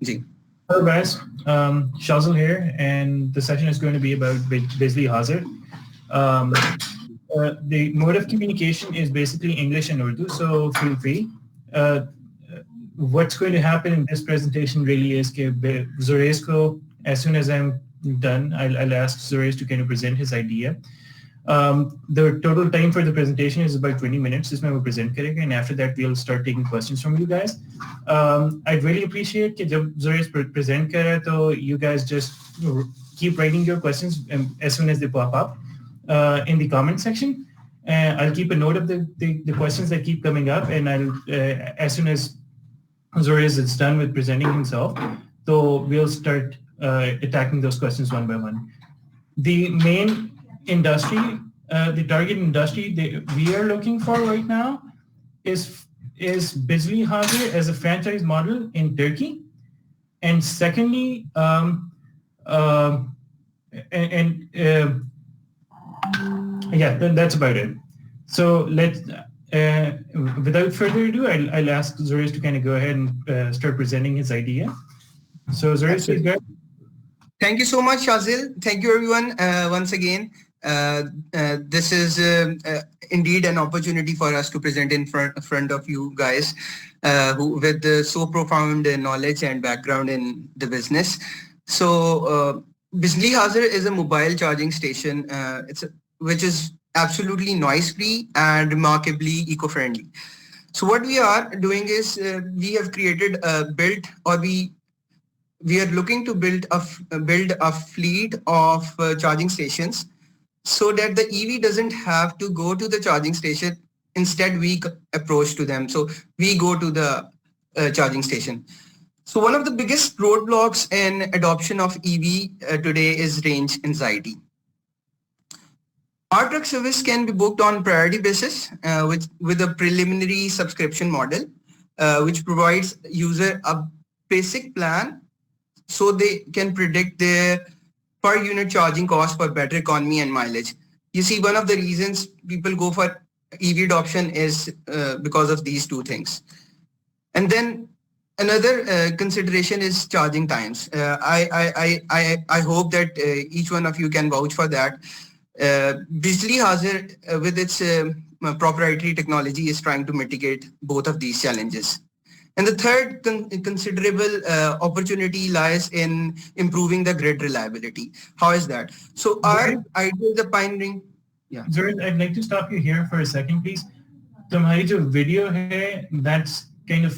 Ji. Hello guys, Shazil here, and the session is going to be about Bijli Haazir. Um, the mode of communication is basically English and Urdu, so feel free. Uh, what's going to happen in this presentation really is that Zorays ko, as soon as I'm done, I'll ask Zorays to kind of present his idea. The total time for the presentation is about 20 minutes. This will present karega, and after that we'll start taking questions from you guys. I'd really appreciate that when Zorays present kare, so you guys just keep writing your questions as soon as they pop up in the comment section. I'll keep a note of the questions that keep coming up, and I'll as soon as Zorays is done with presenting himself, so we'll start attacking those questions one by one. The main industry, the target industry that we are looking for right now is Bijli Haazir as a franchise model in Turkey, and secondly, yeah, that's about it. So let's, without further ado, I'll ask Zorays to kind of go ahead and start presenting his idea. So Zorays, please go ahead. Thank you so much, Shazil. Thank you, everyone, once again. This is indeed an opportunity for us to present in front of you guys who with so profound knowledge and background in the business. So Bijli Haazir is a mobile charging station which is absolutely noise-free and remarkably eco-friendly. So what we are doing is we have created we are looking to build a fleet of charging stations so that the EV doesn't have to go to the charging station. Instead, we approach to them. So we go to the charging station. So one of the biggest roadblocks in adoption of EV today is range anxiety. Our truck service can be booked on priority basis with a preliminary subscription model, which provides user a basic plan so they can predict their per unit charging cost for better economy and mileage. You see, one of the reasons people go for EV adoption is because of these two things. And then another consideration is charging times. I hope that each one of you can vouch for that. Bijli Haazir, with its proprietary technology, is trying to mitigate both of these challenges. And the third considerable opportunity lies in improving the grid reliability. How is that? So our idea is the pioneering. Yeah. Zorays, I'd like to stop you here for a second, please. Tumhari jo video hai, that's kind of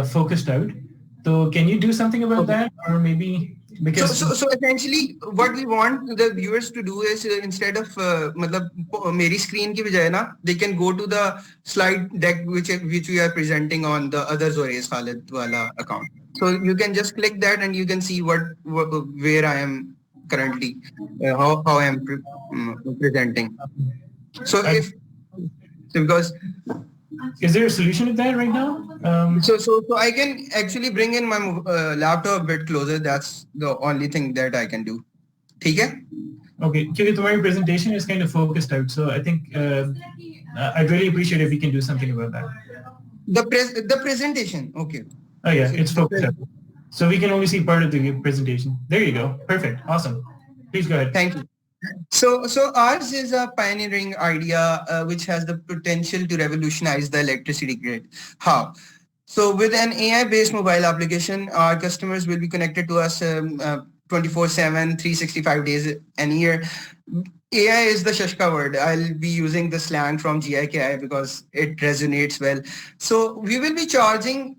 focused out. So can you do something about that, or maybe? Because so essentially what we want the viewers to do is instead of meri screen ki bajaye na, they can go to the slide deck which we are presenting on the other Zorays Khalid wala account. So you can just click that and you can see where I am currently, how I am presenting. So because is there a solution to that right now? So I can actually bring in my laptop a bit closer. That's the only thing that I can do. Okay? Okay, because my presentation is kind of focused out, so I think I'd really appreciate if we can do something about that. The presentation, okay. Oh yeah, it's focused out. So we can only see part of the presentation. There you go. Perfect. Awesome. Please go ahead. Thank you. So ours is a pioneering idea which has the potential to revolutionize the electricity grid. How? So with an AI-based mobile application, our customers will be connected to us 24/7, 365 days a year. AI is the Shashka word. I'll be using the slang from GIKI because it resonates well. So we will be charging,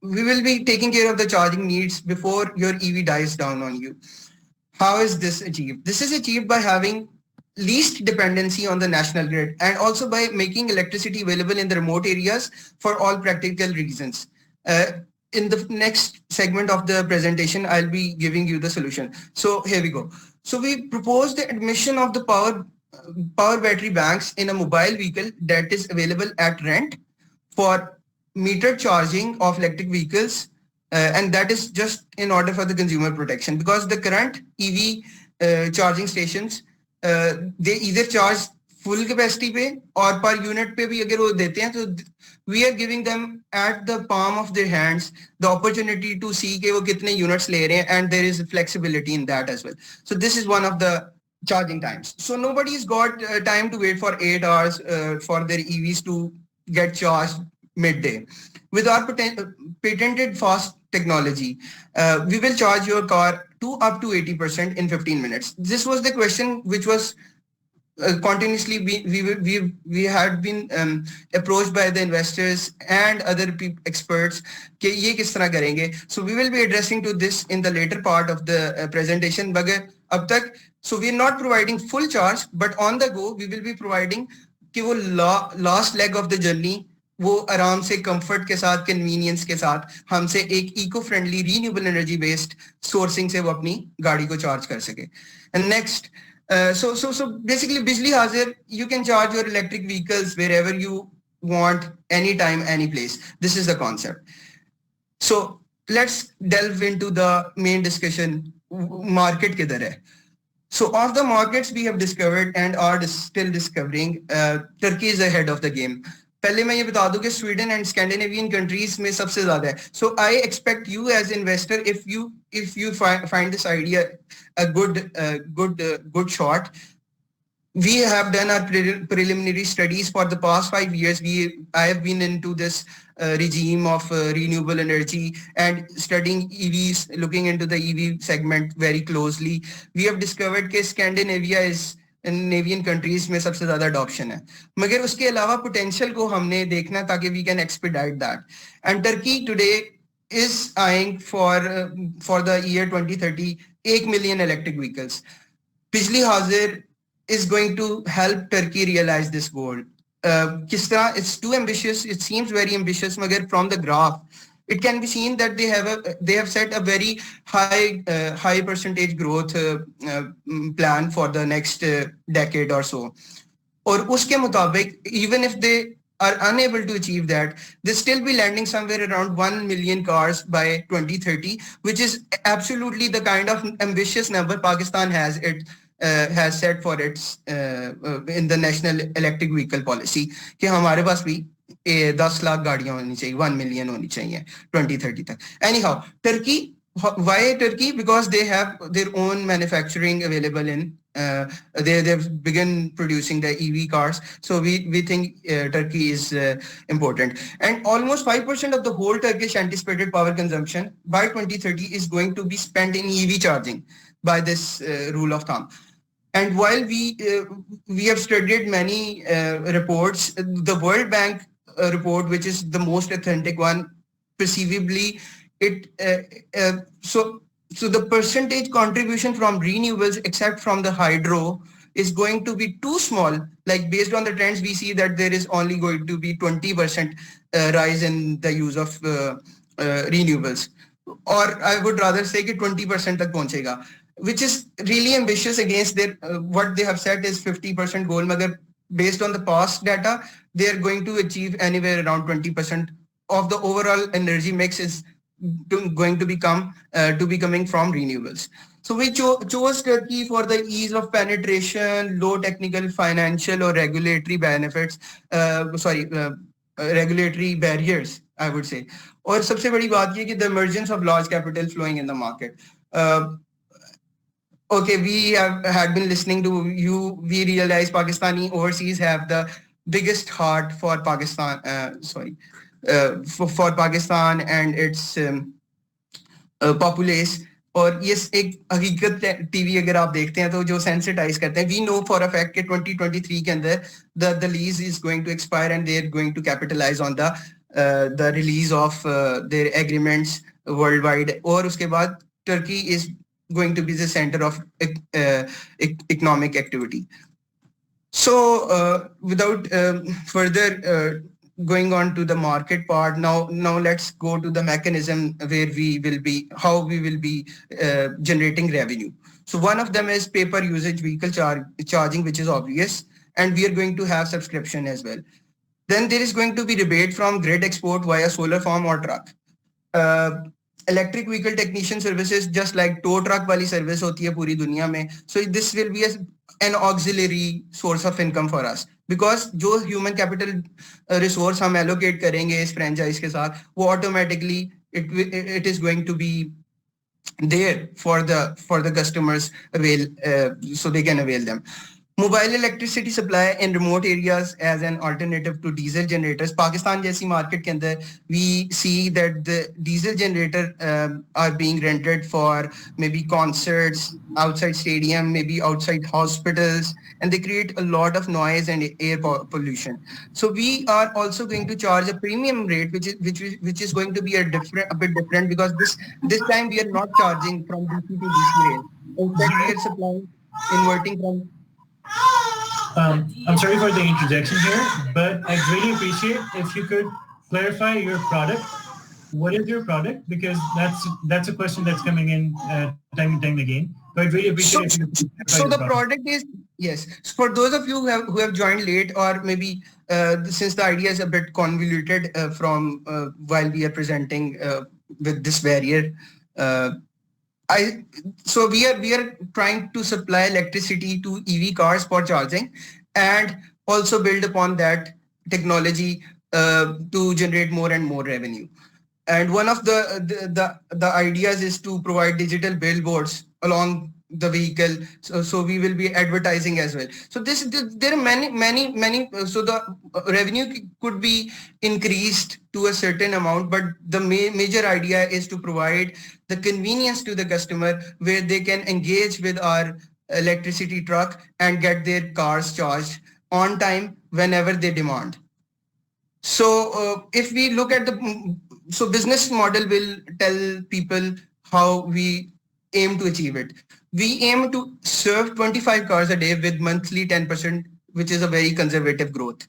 we will be taking care of the charging needs before your EV dies down on you. How is this achieved? This is achieved by having least dependency on the national grid and also by making electricity available in the remote areas for all practical reasons. In the next segment of the presentation, I'll be giving you the solution. So here we go. So we propose the admission of the power battery banks in a mobile vehicle that is available at rent for meter charging of electric vehicles. And that is just in order for the consumer protection, because the current EV charging stations, they either charge full capacity पे और per unit पे भी अगर वो देते हैं तो we are giving them at the palm of their hands the opportunity to see कि वो कितने यूनिट्स ले रहे हैं, and there is flexibility in that as well. So this is one of the charging times. So nobody's got time to wait for 8 hours for their EVs to get charged midday. With our patented fast technology, we will charge your car to up to 80% in 15 minutes. This was the question which was continuously we had been approached by the investors and other experts कि ये किस तरह करेंगे. So we will be addressing to this in the later part of the presentation. मगर अब तक so we are not providing full charge, but on the go we will be providing कि वो last leg of the journey वो आराम से comfort के साथ, कन्वीनियंस के साथ हमसे एक eco friendly renewable energy based sourcing से वो अपनी गाड़ी को चार्ज कर सके. And next, so basically Bijli Haazir, you can charge your electric vehicles wherever you want, anytime, any place. This is the concept. So let's delve into the main discussion. Market kidhar hai? So of the markets we have discovered and are still discovering, Turkey is ahead of the game. पहले मैं ये बता दूं कि Sweden and Scandinavian countries में सबसे ज्यादा है. So I expect you as investor, if you find this idea a good shot. We have done our preliminary studies for the past 5 years. I have been into this regime of renewable energy and studying EVs, looking into the EV segment very closely. We have discovered that Scandinavia is नेवियन countries में सबसे ज्यादा adoption है, मगर उसके अलावा potential को हमने देखना ताकि we can expedite that. And Turkey today is eyeing for the year 2030 1 million electric vehicles. Bijli Hazir is going to help Turkey realize this goal. किस तरह? It's too ambitious. It seems very ambitious, मगर from the graph it can be seen that they have set a very high percentage growth plan for the next decade or so. और उसके मुताबिक even if they are unable to achieve that, they still be landing somewhere around 1 million cars by 2030, which is absolutely the kind of ambitious number Pakistan has set for its in the national electric vehicle policy कि हमारे पास भी 10 लाख गाड़ियां होनी चाहिए, 1 million होनी चाहिए 2030 तक. Anyhow, Turkey, why Turkey? Because they have their own manufacturing available in they've begun producing the EV cars. So we think Turkey is important. And almost 5% of the whole Turkish anticipated power consumption by 2030 is going to be spent in EV charging by this rule of thumb. And while we have studied many reports, the World Bank report, which is the most authentic one, perceivably so the percentage contribution from renewables except from the hydro is going to be too small. Like based on the trends, we see that there is only going to be 20% rise in the use of renewables, or I would rather say कि 20% तक पहुंचेगा, which is really ambitious against their what they have set is 50% goal. Magar based on the past data, they are going to achieve anywhere around 20% of the overall energy mix is going to be coming from renewables. So we chose Turkey for the ease of penetration, low technical, financial or regulatory benefits, regulatory barriers, I would say. और सबसे बड़ी बात ये कि the emergence of large capital flowing in the market. Okay, we had been listening to you. We realize Pakistani overseas have the biggest heart for Pakistan. For Pakistan and its populace. और ये एक हकीकत TV अगर आप देखते हैं तो जो सेंसिटाइज करते हैं, we know for a fact कि 2023 के अंदर the lease is going to expire and they are going to capitalize on the release of their agreements worldwide. और उसके बाद Turkey is going to be the center of economic activity. So without further going on to the market part, now let's go to the mechanism where how we will be generating revenue. So one of them is pay per usage vehicle charging, which is obvious, and we are going to have subscription as well. Then there is going to be rebate from grid export via solar farm or truck. electric vehicle technician services, just like tow truck wali service hoti hai puri duniya mein. So this will be an auxiliary source of income for us, because जो human capital resource हम allocate करेंगे इस franchise के साथ, वो automatically it is going to be there for the customers avail, so they can avail them. Mobile electricity supply in remote areas as an alternative to diesel generators. Pakistan jaisi market ke andar, we see that the diesel generator are being rented for maybe concerts, outside stadium, maybe outside hospitals, and they create a lot of noise and air pollution. So we are also going to charge a premium rate, which is going to be a bit different, because this time we are not charging from DC to DC rail. Instead, we are supplying inverting from. I'm sorry for the interjection here, but I'd really appreciate if you could clarify your product. What is your product? Because that's a question that's coming in time and time again. So I'd really appreciate if you could clarify So your the product. product is, yes. So for those of you who have joined late, or maybe since the idea is a bit convoluted from while we are presenting with this barrier, so we are trying to supply electricity to EV cars for charging, and also build upon that technology to generate more and more revenue. And one of the ideas is to provide digital billboards along the vehicle, so we will be advertising as well. So there are many, so the revenue could be increased to a certain amount, but the major idea is to provide the convenience to the customer, where they can engage with our electricity truck and get their cars charged on time whenever they demand. So if we look at so business model will tell people how we aim to achieve it. We aim to serve 25 cars a day with monthly 10%, which is a very conservative growth.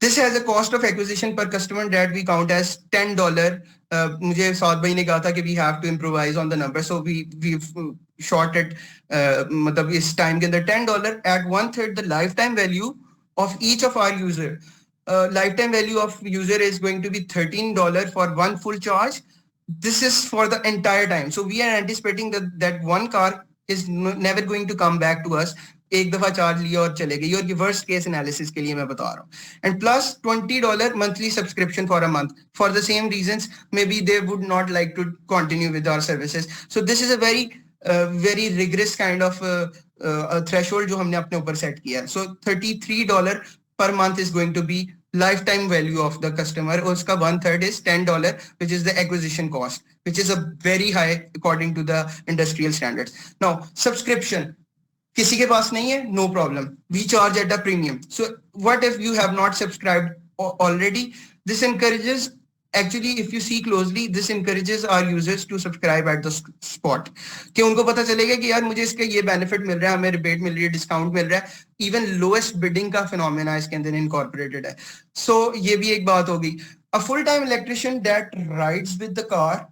This has a cost of acquisition per customer that we count as $10. मुझे Saud भाई ने कहा था कि we have to improvise on the number, so we've short it. मतलब इस time के अंदर $10 at 1/3 the lifetime value of each of our user. Lifetime value of user is going to be $13 for one full charge. This is for the entire time. So we are anticipating that one car is never going to come back to us. एक दफा charge लिया और चले गए. ये worst case analysis के लिए मैं बता रहा हूँ. And plus $20 monthly subscription for a month. For the same reasons, maybe they would not like to continue with our services. So this is a very rigorous kind of threshold जो हमने अपने ऊपर set किया. So $33 per month is going to be lifetime value of the customer. Uska 1/3 is $10, which is the acquisition cost, which is a very high according to the industrial standards. Now, subscription. किसी के पास नहीं है, no problem. We charge at a premium. So what if you have not subscribed already? This encourages, actually, if you see closely, this encourages our users to subscribe at the spot. कि उनको पता चलेगा कि यार मुझे इसका ये benefit मिल रहा है, हमें rebate मिल रही है, discount मिल रहा है. Even lowest bidding का phenomena इसके अंदर incorporated है. So ये भी एक बात होगी. A full-time electrician that rides with the car,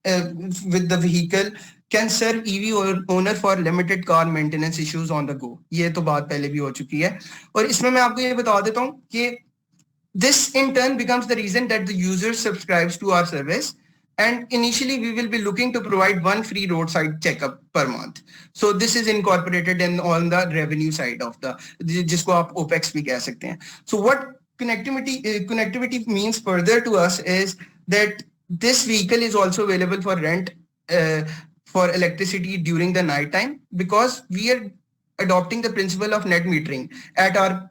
with the vehicle, can serve EV owner for limited car maintenance issues on the go. ये तो बात पहले भी हो चुकी है. और इसमें मैं आपको ये बता देता हूँ कि this in turn becomes the reason that the user subscribes to our service. And initially we will be looking to provide one free roadside checkup per month. So this is incorporated in on the revenue side of the, जिसको आप OPEX भी कह सकते हैं. So what connectivity means further to us is that this vehicle is also available for rent for electricity during the night time, because we are adopting the principle of net metering at our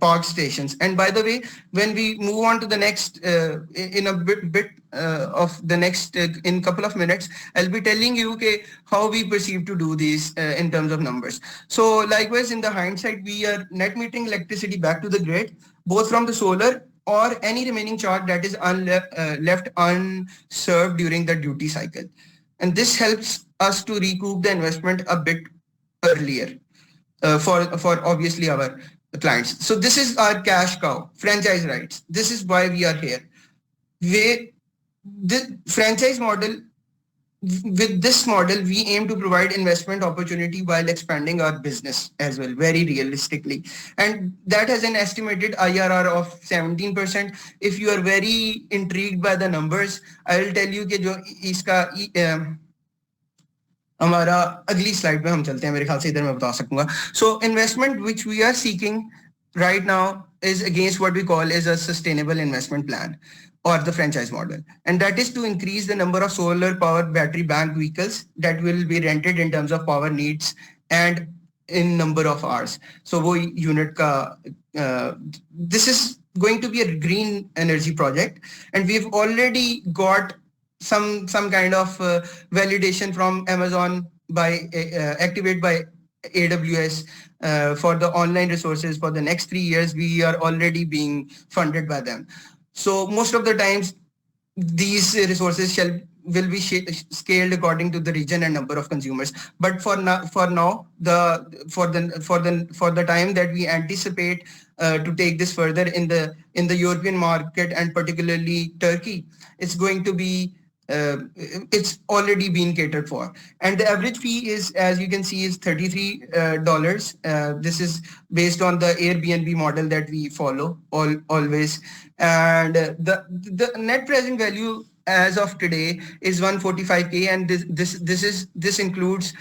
park stations. And by the way, when we move on to the next in a bit of the next in couple of minutes, I'll be telling you how we perceive to do these in terms of numbers. So likewise, in the hindsight, we are net metering electricity back to the grid, both from the solar or any remaining charge that is left unserved during the duty cycle. And this helps us to recoup the investment a bit earlier for obviously our clients. So this is our cash cow, franchise rights. This is why we are here. The franchise model with this model, we aim to provide investment opportunity while expanding our business as well, very realistically. And that has an estimated IRR of 17%. If you are very intrigued by the numbers, I will tell you कि जो इसका हमारा अगली slide पे हम चलते हैं, मेरे ख्याल से इधर मैं बता सकूंगा. So investment which we are seeking right now is against what we call as a sustainable investment plan or the franchise model. And that is to increase the number of solar powered battery bank vehicles that will be rented in terms of power needs and in number of hours. So wo unit ka, this is going to be a green energy project, and we've already got some kind of validation from Amazon by Activate by AWS for the online resources for the next 3 years. We are already being funded by them. So most of the times these resources will be scaled according to the region and number of consumers. But for now, for the time that we anticipate to take this further in the European market and particularly Turkey, it's going to be it's already been catered for. And the average fee is, as you can see, is $33. This is based on the Airbnb model that we follow always. And the net present value as of today is 145K, and this includes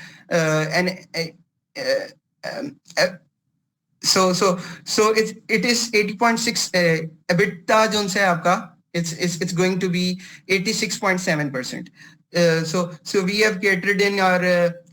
so it is 80.6 EBITDA जो है आपका. It's going to be 86.7%. So we have catered in our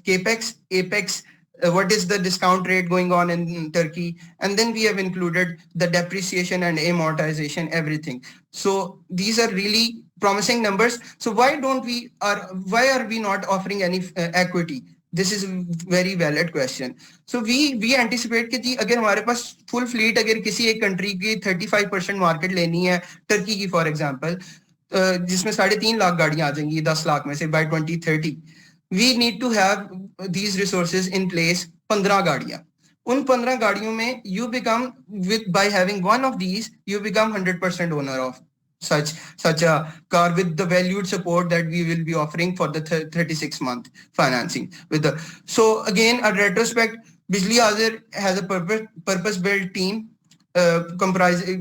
capex, apex, what is the discount rate going on in Turkey, and then we have included the depreciation and amortization, everything. So these are really promising numbers. So why are we not offering any equity? This is a very valid question. So we anticipate कि जी अगर हमारे पास full fleet अगर किसी एक country की 35% market लेनी है, Turkey की for example, जिसमें 3.5 लाख गाड़ियां आ जाएंगी 10 लाख में से by 2030, we need to have these resources in place. 15 गाड़ियां, उन 15 गाड़ियों में you become by having one of these, you become 100% owner of such a car with the valued support that we will be offering for the 36-month financing with the. So again, a retrospect, Bijli Haazir has a purpose-built team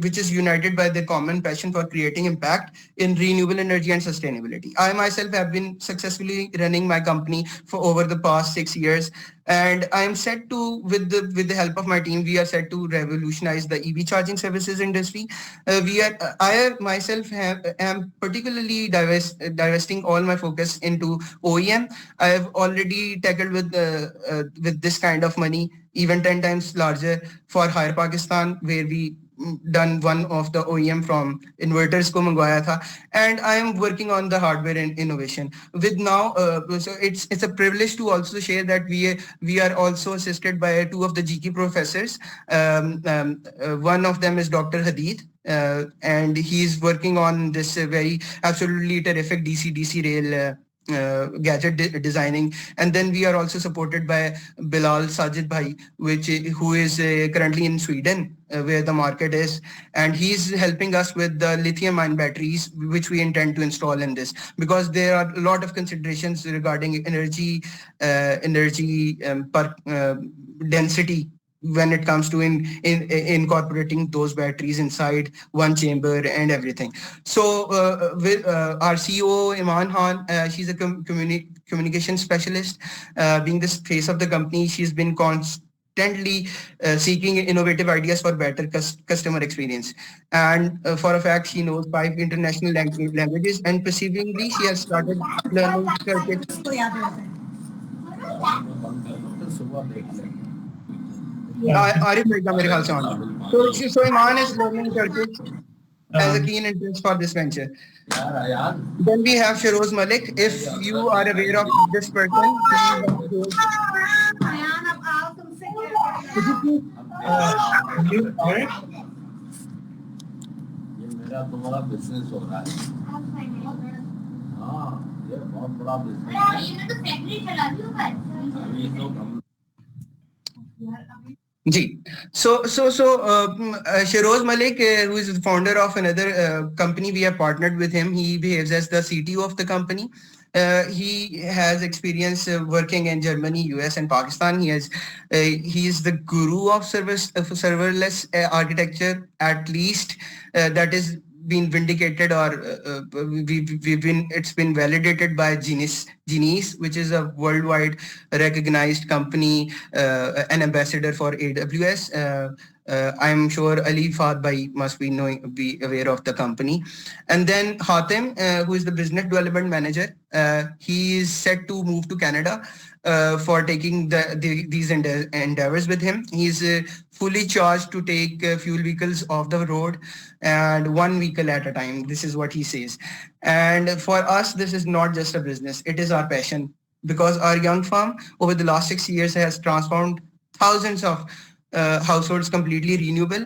which is united by their common passion for creating impact in renewable energy and sustainability. I myself have been successfully running my company for over the past 6 years, and I am set to, with the help of my team, we are set to revolutionize the EV charging services industry. I myself am particularly divesting all my focus into OEM. I have already tackled with this kind of money, even 10 times larger, for Hire Pakistan, where we done one of the OEM from inverters ko mangwaya tha, and I am working on the hardware and innovation with now. So it's a privilege to also share that we are also assisted by 2 of the GK professors. One of them is Dr. Hadid, and he's working on this very absolutely terrific DC rail gadget designing. And then we are also supported by Bilal Sajid Bhai, who is currently in Sweden, where the market is, and he's helping us with the lithium-ion batteries, which we intend to install in this, because there are a lot of considerations regarding energy density when it comes to incorporating those batteries inside one chamber and everything. So with our CEO Iman Khan, she's a communication specialist, being the face of the company. She's been constantly seeking innovative ideas for better customer experience, and for a fact she knows 5 international languages, and perceivingly she has started learning Turkish. Arif रहेगा मेरे ख्याल से on. So Iman is learning Turkish as a keen interest for this venture. Then we have Shiroz Malik. If you are aware of this person, मेरा तुम्हारा business हो रहा है. हाँ, ये बहुत बड़ा बिजनेस है. अभी तो Ji. Shiroz Malik, who is the founder of another company, we have partnered with him. He behaves as the CTO of the company. He has experience working in Germany, US, and Pakistan. He is the guru of serverless architecture, at least that is been vindicated, or we've been it's been validated by Genius, which is a worldwide recognized company, an ambassador for AWS. I'm sure Ali Fahd Bhai must be aware of the company. And then Hatem, who is the business development manager, he is set to move to Canada for taking these endeavors with him. He's fully charged to take fuel vehicles off the road, and one vehicle at a time. This is what he says. And for us, this is not just a business. It is our passion, because our young farm over the last 6 years has transformed thousands of households completely renewable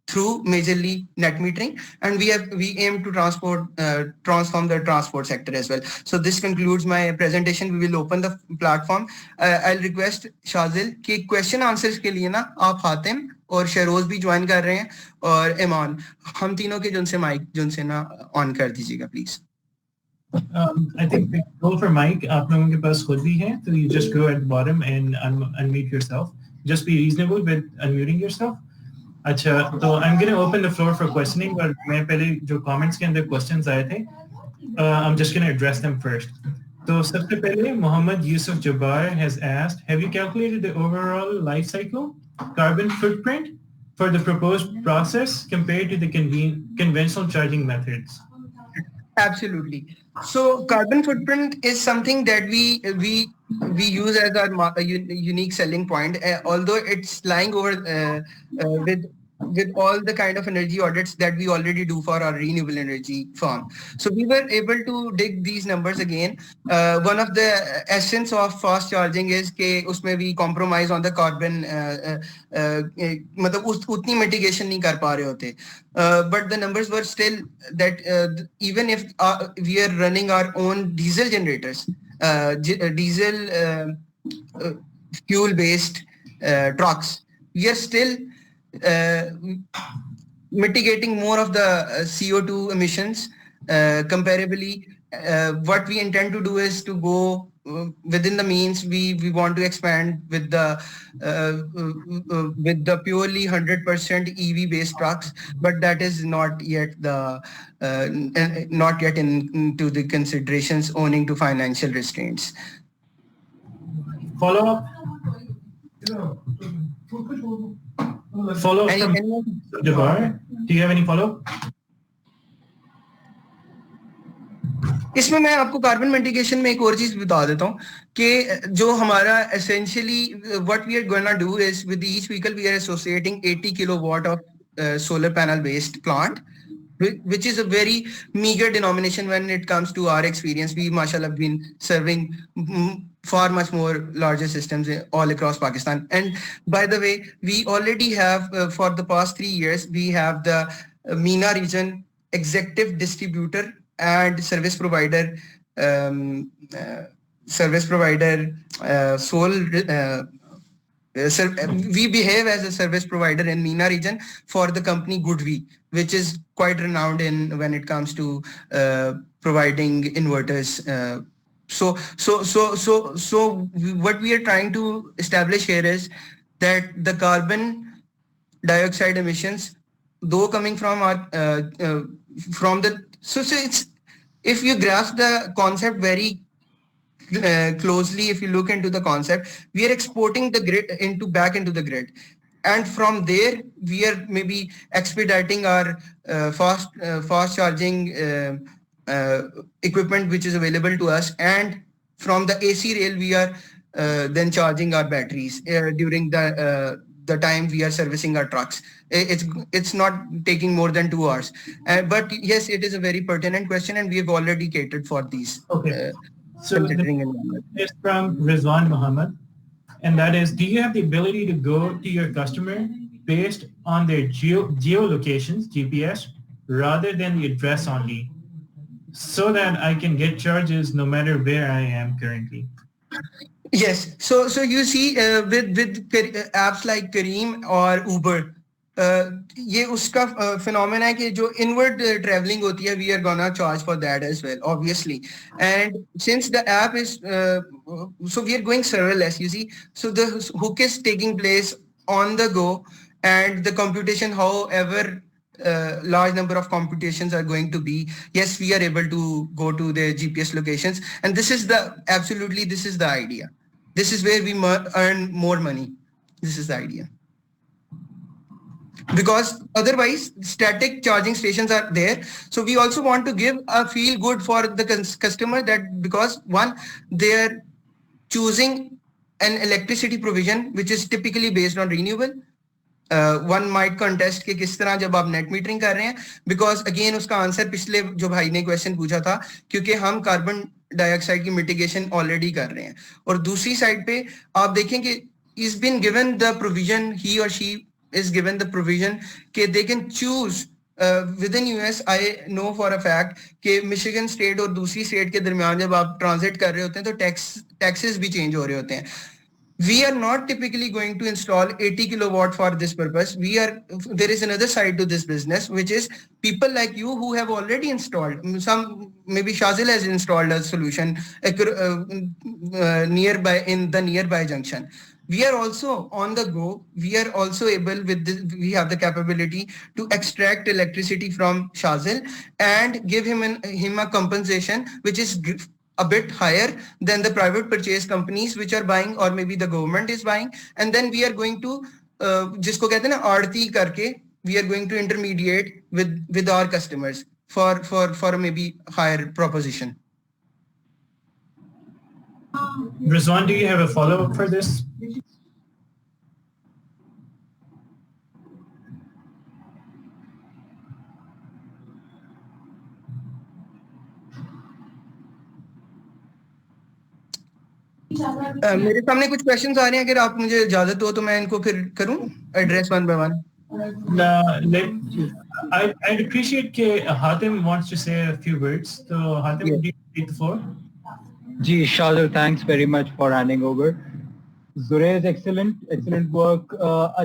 through majorly net metering, and we aim to transform the transport sector as well. So this concludes my presentation. We will open the platform. I'll request Shazil कि question answers के लिए ना आप हातिम और शरोज भी join कर रहे हैं, और ईमान, हम तीनों के जिनसे माइक जिनसे ना ऑन कर दीजिएगा please. I think the goal for mic आप लोगों के पास खुद भी है, so you just go at the bottom and unmute yourself. Just be reasonable with unmuting yourself. अच्छा, तो I'm going to open the floor for questioning, but मैं पहले जो comments के अंदर questions आए थे, I'm just going to address them first. तो सबसे पहले Muhammad Yusuf Jabbar has asked, have you calculated the overall life cycle carbon footprint for the proposed process compared to the conventional charging methods? Absolutely. So carbon footprint is something that we use as our unique selling point, although it's lying over with all the kind of energy audits that we already do for our renewable energy farm. So we were able to dig these numbers again. One of the essence of fast charging is that उसमें we compromise on the carbon, मतलब उतनी mitigation नहीं कर पा रहे होते. But the numbers were still that even if we are running our own diesel generators, diesel fuel-based trucks, we are still mitigating more of the CO2 emissions comparably. What we intend to do is to go within the means. We want to expand with the purely 100% EV based trucks, but that is not yet into the considerations owing to financial restraints. Follow up. Follow up from Jabbar. Do you have any follow up? इसमें मैं आपको carbon mitigation में एक और चीज बता देता हूँ कि जो हमारा essentially what we are gonna do is with each vehicle we are associating 80 kilowatt of solar panel based plant, which is a very meager denomination when it comes to our experience. We mashallah have been serving far much more larger systems all across Pakistan. And by the way, we already have for the past 3 years we have the MENA region executive distributor and service provider we behave as a service provider in MENA region for the company Goodwe, which is quite renowned when it comes to providing inverters. So what we are trying to establish here is that the carbon dioxide emissions, though coming from it's, if you grasp the concept very closely, if you look into the concept, we are exporting the grid back into the grid, and from there we are maybe expediting our fast charging equipment which is available to us, and from the AC rail we are then charging our batteries during the time we are servicing our trucks. It's not taking more than 2 hours. But yes, it is a very pertinent question, and we have already catered for these. Okay. So it's from Rizwan Muhammad, and that is, do you have the ability to go to your customer based on their geolocations, GPS, rather than the address only, so that I can get charges no matter where I am currently? Yes. So you see with apps like Careem or Uber, ये उसका phenomena है कि जो inward traveling होती है, we are gonna charge for that as well, obviously. And since the app is, so we are going serverless, you see. So the hook is taking place on the go, and the computation, however large number of computations are going to be, yes, we are able to go to the GPS locations, and this is the idea. This is where we earn more money. This is the idea. Because otherwise, static charging stations are there. So we also want to give a feel good for the customer, that because one, they are choosing an electricity provision which is typically based on renewable. One might contest के किस तरह जब आप net metering कर रहे हैं, because again उसका answer पिछले जो भाई ने क्वेश्चन पूछा था, क्योंकि हम कार्बन डाइऑक्साइड की मिटिगेशन ऑलरेडी कर रहे हैं. और दूसरी साइड पे आप देखें कि is been given the provision, he और she is given the provision कि they can choose within US. I know for a fact कि मिशिगन स्टेट और दूसरी स्टेट के दरमियान जब आप ट्रांजिट कर रहे होते हैं तो टैक्सेस भी चेंज हो रहे होते हैं. We are not typically going to install 80 kilowatt for this purpose. There is another side to this business, which is people like you who have already installed. Maybe Shazil has installed a solution nearby, in the nearby junction. We are also on the go. We are also able with this, we have the capability to extract electricity from Shazil and give him a compensation, which is a bit higher than the private purchase companies which are buying, or maybe the government is buying. And then we are going to, जिसको कहते हैं ना आड़ती करके, we are going to intermediate with our customers for maybe higher proposition. Rizwan, do you have a follow-up for this? मेरे सामने कुछ questions आ रहे हैं, अगर आप मुझे इजाजत हो तो मैं इनको फिर करूं address one by one. I'd appreciate that Hatim wants to say a few words. So Hatim, Yeah. do you take the floor? Ji, Shazil, thanks very much for handing over. Zorays, excellent work.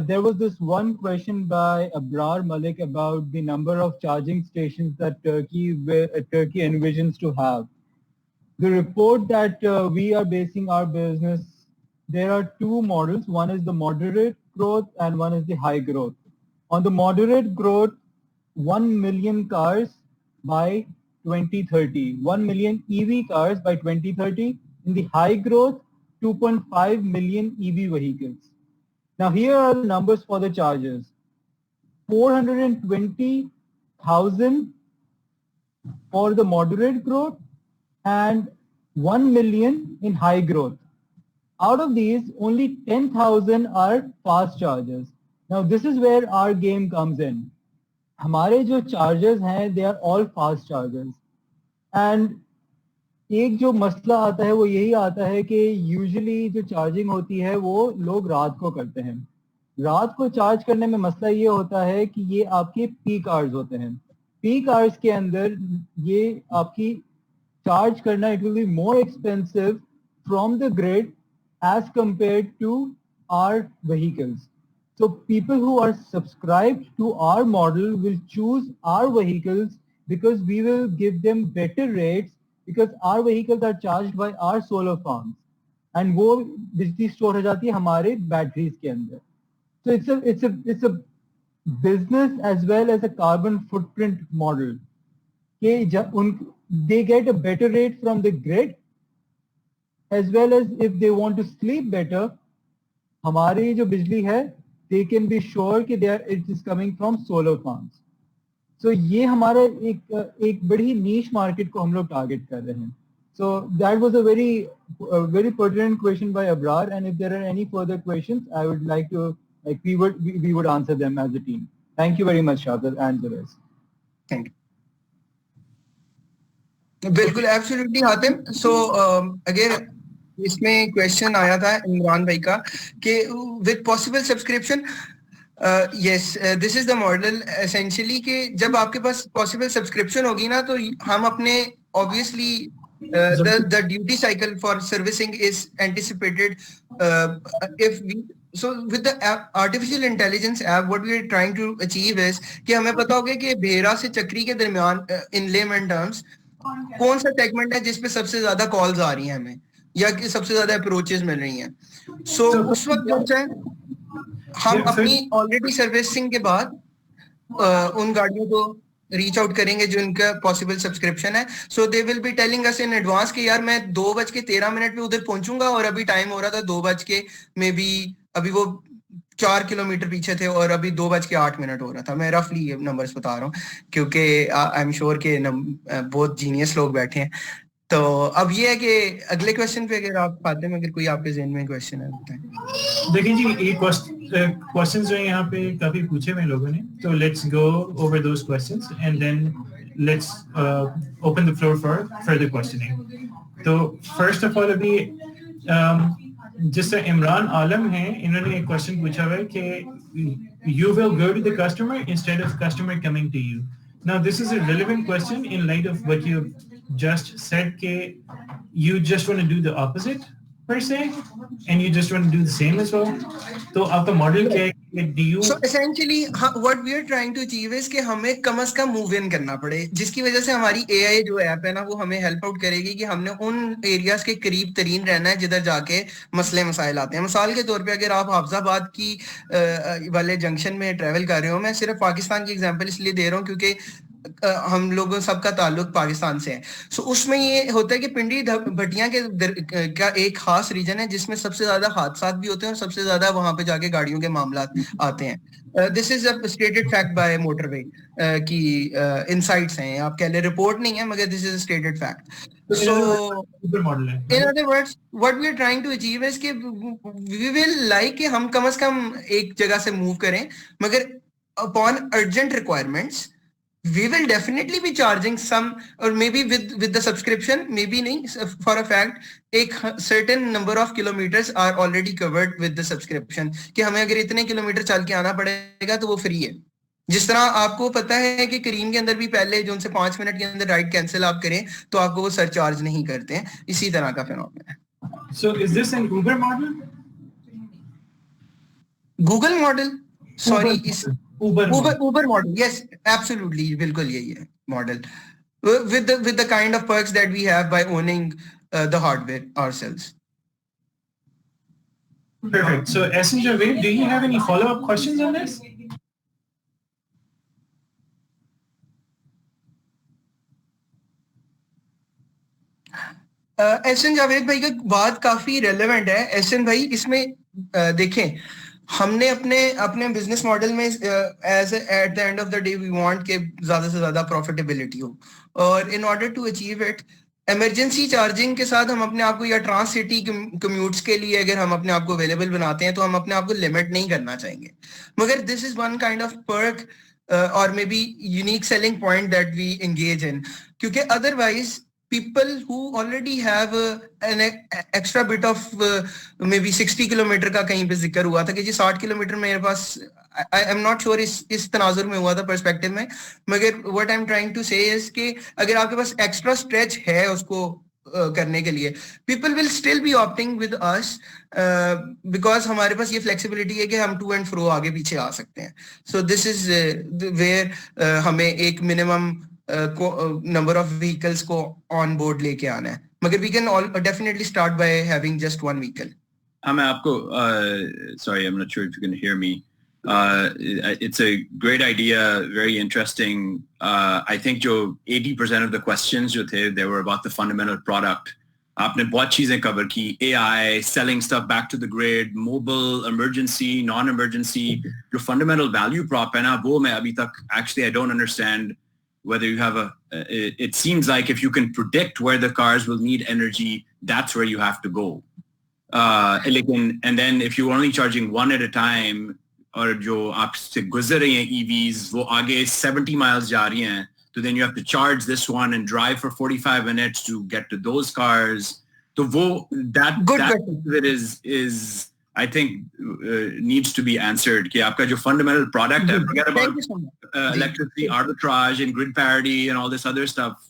There was this one question by Abrar Malik about the number of charging stations that Turkey envisions to have. The report that we are basing our business, there are two models. One is the moderate growth and one is the high growth. On the moderate growth, 1 million cars by 2030, 1 million EV cars by 2030. In the high growth, 2.5 million EV vehicles. Now here are the numbers for the chargers. 420,000 for the moderate growth and 1 million in high growth. Out of these, only 10,000 are fast chargers. Now this is where our game comes in. हमारे जो chargers हैं, they are all fast chargers. And एक जो मसला आता है वो यही आता है कि यूजुअली जो चार्जिंग होती है वो लोग रात को करते हैं. रात को चार्ज करने में मसला ये होता है कि ये आपके पीक आवर्स होते हैं. पीक आवर्स के अंदर ये आपकी चार्ज करना, it will be more expensive from the grid as compared to our vehicles. So people who are subscribed to our model will choose our vehicles because we will give them better rates, because our vehicles are charged by our solar farms and वो बिजली store हो जाती है हमारे batteries के अंदर. So it's a business as well as a carbon footprint model. They get a better rate from the grid, as well as if they want to sleep better, हमारी जो बिजली है, they can be sure कि it is coming from solar farms. So ये हमारा एक बड़ी niche market को हम लोग target कर रहे हैं. So that was a very pertinent question by Abrar, and if there are any further questions, I would like to, we would answer them as a team. Thank you very much, Shazad and Zorays. Thank you. बिल्कुल absolutely Hatim. So again इसमें question आया था इमरान भाई का कि with possible subscription, yes this is the model essentially कि जब आपके पास पॉसिबल सब्सक्रिप्शन होगी ना तो हम अपने obviously The duty cycle for servicing is anticipated if we so with the app, artificial intelligence app what we are trying to achieve is कि हमें पता होगा कि भेरा से चक्री के दरमियान in layman terms कौन सा सेगमेंट है जिस पे सबसे ज्यादा कॉल्स आ रही हैं हमें या कि सबसे ज्यादा अप्रोचेस मिल रही हैं सो उस वक्त जो है हम अपनी ऑलरेडी सर्विसिंग के बाद उन गाड़ियों को रीच आउट करेंगे जो इनका पॉसिबल सब्सक्रिप्शन है so they will be telling us in advance कि यार मैं 2:13 पे उधर पहुंचूंगा और अभी टाइम हो रहा था 2 में भी अभी वो 4 किलोमीटर पीछे थे और अभी 2:08 हो रहा था मैं रफली ये नंबर्स बता रहा हूँ क्योंकि आई एम श्योर के बहुत जीनियस लोग बैठे हैं तो अब ये है कि अगले क्वेश्चन पे अगर आप पाते हैं अगर कोई आपके ज़हन में क्वेश्चन है बताएं देखिए जी ये क्वेश्चंस जो है यहाँ पे काफी पूछे हुए लोगों ने तो let's go over those questions and then let's open the floor for further questioning तो फर्स्ट ऑफ ऑल अभी जिससे इमरान आलम हैं इन्होंने एक क्वेश्चन पूछा हुआ है कि you will go to the customer instead of customer coming to you now this is a relevant question in light of what you just said ke you just want to do the opposite per se and you just want to do the same as well so aapka model kya hai do you so essentially what we are trying to achieve is कि हमें कम से कम move in करना पड़े जिसकी वजह से हमारी AI जो ऐप है ना वो हमें हेल्प आउट करेगी कि हमने उन एरियाज के करीब तरीन रहना है जिधर जाके मसले मसाइल आते हैं मिसाल के तौर पे अगर आप हाफजाबाद की वाले जंक्शन में ट्रैवल कर रहे हो मैं सिर्फ पाकिस्तान की एग्जांपल इसलिए दे रहा हूँ क्योंकि हम लोगों सबका ताल्लुक पाकिस्तान से है सो उसमें ये होता है कि पिंडी भटियां के का एक खास रीजन है जिसमें सबसे ज्यादा हादसात भी होते हैं और सबसे ज्यादा वहां पे जाके गाड़ियों के मामला आते हैं this is a stated fact by Motorway की इनसाइट्स हैं आप कह ले रिपोर्ट नहीं है मगर this is a stated fact so in other words what we are trying to achieve is कि वी विल लाइक कि हम कम से कम एक जगह से मूव करें मगर upon urgent requirements we will definitely be charging some or maybe with the subscription maybe nahi for a fact एक certain number of kilometers are already covered with the subscription कि हमें अगर इतने किलोमीटर चल के आना पड़ेगा तो वो फ्री है जिस तरह आपको पता है कि करीम के अंदर भी पहले जो उनसे 5 मिनट के अंदर राइड कैंसिल आप करें तो आपको वो सरचार्ज नहीं करते हैं इसी तरह का फिनोमेना है so is this an Uber model Google model sorry is Uber model yes absolutely बिल्कुल यही है model with the kind of perks that we have by owning the hardware ourselves perfect so Essence Javed do you have any follow-up questions on this Ehsan Javed भाई का बात काफी relevant है एहसन भाई इसमें देखें हमने अपने बिजनेस मॉडल में as at the end of the day we want के ज्यादा से ज्यादा प्रॉफिटेबिलिटी हो और in order to achieve it emergency charging के साथ हम अपने आप को या ट्रांस सिटी कम्यूट्स के लिए अगर हम अपने आप को अवेलेबल बनाते हैं तो हम अपने आप को लिमिट नहीं करना चाहेंगे मगर this is one kind of perk और मे be unique selling point that we engage in क्योंकि otherwise people who already have an extra bit of maybe 60 kilometre का कहीं पे जिक्र हुआ था कि जी 60 किलोमीटर मेरे पास I am not sure इस तनाजुर में हुआ था पर्सपेक्टिव में मगर what I'm trying to say is कि अगर आपके पास एक्स्ट्रा स्ट्रेच है उसको करने के लिए people will still be opting with us because हमारे पास ये फ्लेक्सिबिलिटी है कि हम टू एंड फ्रो आगे पीछे आ सकते हैं so this is where हमें एक मिनिमम number of vehicles को on board लेके आना है मगर we can all definitely start by having just one vehicle मैं आपको sorry I'm not sure if you can hear me it's a great idea very interesting I think जो 80% of the questions जो थे they were about the fundamental product आपने बहुत चीजें cover की AI selling stuff back to the grid mobile emergency non-emergency जो fundamental value prop है ना वो मैं अभी तक actually I don't understand whether you have it seems like if you can predict where the cars will need energy, that's where you have to go. And then if you're only charging one at a time, or जो आपसे गुजर रही हैं EVs, वो आगे 70 miles जा रही हैं, so then you have to charge this one and drive for 45 minutes to get to those cars. So that is I think needs to be answered कि आपका जो fundamental product है forget about electricity arbitrage and grid parity and all this other stuff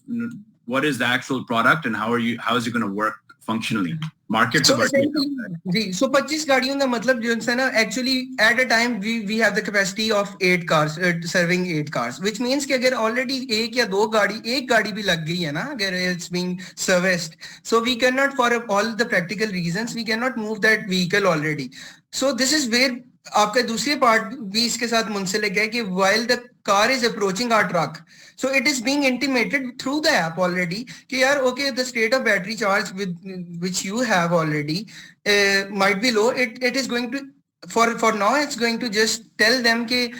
what is the actual product and how is it going to work functionally? Market So to market. essentially, so 25 गाड़ियों का मतलब जो है ना, actually at a time we have the capacity of 8 cars, serving 8 cars, which means कि अगर already एक या दो गाड़ी, एक गाड़ी भी लग गई है ना, अगर it's being serviced, so we cannot, for all the practical reasons, we cannot move that vehicle already. So this is where आपका दूसरी पार्ट भी इसके साथ मुंसलिक है कि while the car is approaching our truck, so it is being intimated through the app already कि यार okay, the state of battery charge with which you have already might be low. It is going to, for now it's going to just tell them कि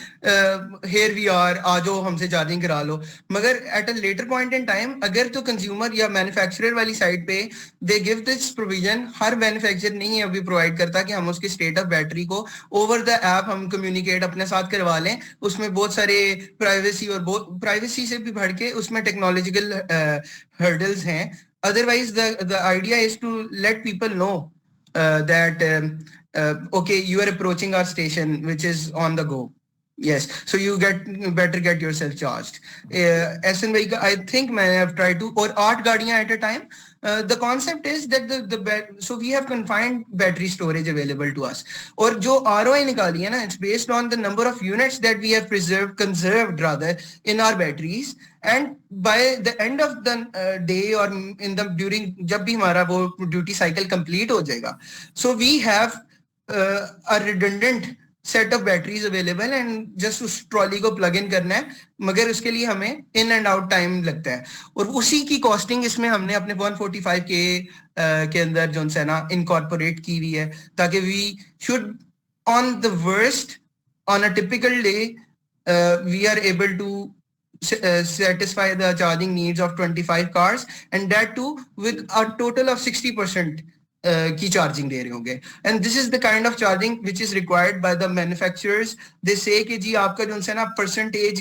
here we are, आ जाओ हमसे charging करा लो. मगर at a later point in time अगर तो consumer या manufacturer वाली side पे they give this provision, her manufacturer नहीं है अभी provide करता कि हम उसके state of battery को over the app हम communicate अपने साथ करवा लें. उसमें बहुत सारे privacy और बहुत privacy से भी बढ़ के उसमें technological hurdles हैं. Otherwise the idea is to let people know that okay, you are approaching our station which is on the go. Yes, so you better get yourself charged. SNY, I think I have tried to, or 8 गाड़ियां at a time. The concept is that so we have confined battery storage available to us. और जो ROI निकाली है ना, it's based on the number of units that we have conserved rather in our batteries. And by the end of the day or in the during जब भी हमारा वो duty cycle complete हो जाएगा, so we have a redundant set of batteries available and just उस trolley को plug in करना है, मगर उसके लिए हमें इन एंड आउट टाइम लगता है. और उसी की कॉस्टिंग इसमें हमने अपने 145K के अंदर जो है ना इनकॉर्पोरेट की हुई है, ताकि we should on the worst on a typical day we are able to satisfy the charging needs of 25 cars, and that too with a total of 60% की charging दे रहे होंगे. And this is the kind of charging which is required by the manufacturers. They say कि जी आपका जो है ना percentage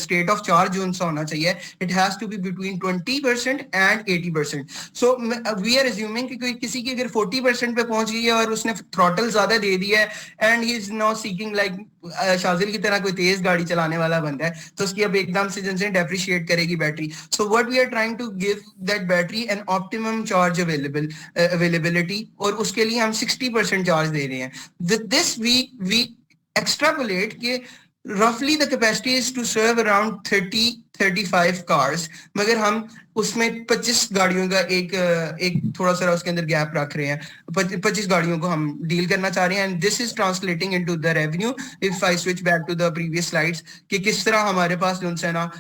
state of charge जो होना चाहिए, it has to be between 20% and 80%. So we are assuming कि कोई किसी की अगर 40% पे पहुंच गई है और उसने throttle ज़्यादा दे दिया है and he is now seeking like Shajil की तरह कोई तेज गाड़ी चलाने वाला बंदा है, तो उसकी अब एकदम से जिनसे डेप्रिशिएट करेगी battery. So what we are trying to give that battery an optimum charge availability, और उसके लिए हम 60% चार्ज दे रहे हैं. With this we extrapolate कि roughly the capacity is to serve around 30-35 cars, मगर हम उसमें 25 गाड़ियों का एक थोड़ा सा उसके अंदर गैप रख रहे हैं. 25 गाड़ियों को हम डील करना चाह रहे हैं, and this is translating into the revenue. If I switch back to the previous slides कि किस तरह हमारे पास जो है ना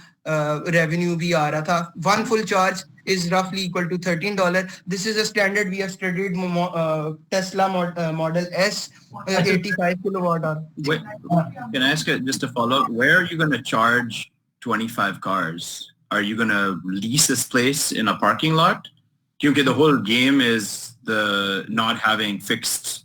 revenue भी आ रहा था. One full charge is roughly equal to $13. This is a standard we have studied Tesla Model S 85 kilowatt hour. Wait, can I ask just a follow-up? Where are you going to charge 25 cars? Are you going to lease this place in a parking lot? Because the whole game is the not having fixed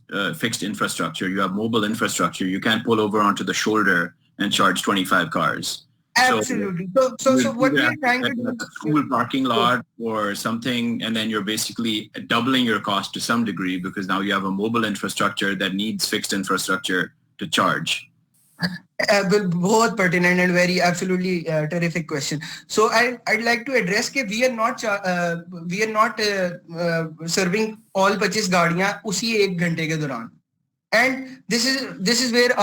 infrastructure. You have mobile infrastructure. You can't pull over onto the shoulder and charge 25 cars. Absolutely. So what we are trying to do, a school parking lot or something, and then you're basically doubling your cost to some degree because now you have a mobile infrastructure that needs fixed infrastructure to charge. बहुत pertinent and very absolutely terrific question. So I'd like to address that we are not serving all 25 गाड़ियां उसी एक घंटे के दौरान. And this is where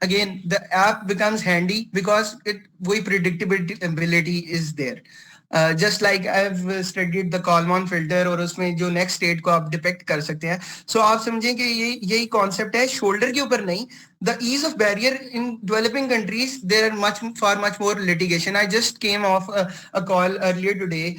again the app becomes handy because वही predictability is there. Just like I've studied the Kalman filter और उसमें जो next state को आप depict कर सकते हैं. So आप समझें कि यही concept है, shoulder के ऊपर नहीं. The ease of barrier in developing countries, there are far much more litigation. I just came off a call earlier today